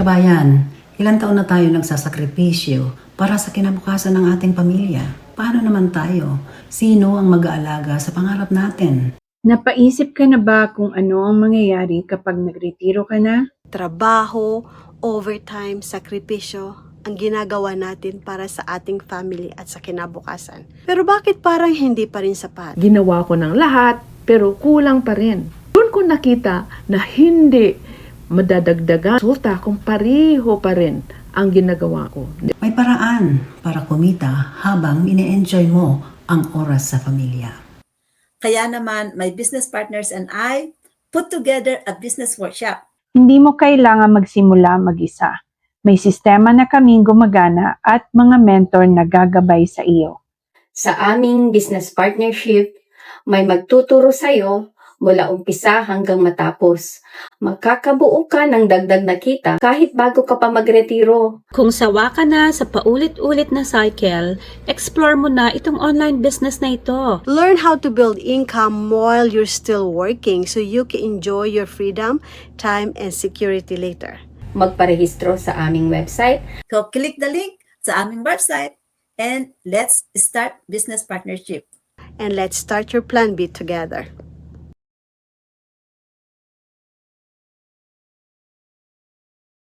Kabayan, ilang taon na tayo nagsasakripisyo para sa kinabukasan ng ating pamilya. Paano naman tayo? Sino ang mag-aalaga sa pangarap natin? Napaisip ka na ba kung ano ang mangyayari kapag nagretiro ka na? Trabaho, overtime, sakripisyo, ang ginagawa natin para sa ating family at sa kinabukasan. Pero bakit parang hindi pa rin sapat? Ginawa ko ng lahat, pero kulang pa rin. Doon ko nakita na hindi madadagdagan resulta kung pareho pa rin ang ginagawa ko. May paraan para kumita habang ine-enjoy mo ang oras sa pamilya. Kaya naman, my business partners and I put together a business workshop. Hindi mo kailangan magsimula mag-isa. May sistema na kaming gumagana at mga mentor na gagabay sa iyo. Sa aming business partnership, may magtuturo sa iyo mula umpisa hanggang matapos. Magkakabuo ka ng dagdag na kita kahit bago ka pa magretiro. Kung sawa ka na sa paulit-ulit na cycle, explore mo na itong online business na ito. Learn how to build income while you're still working so you can enjoy your freedom, time, and security later. Magparehistro sa aming website. So click the link sa aming website and let's start business partnership. And let's start your plan B together.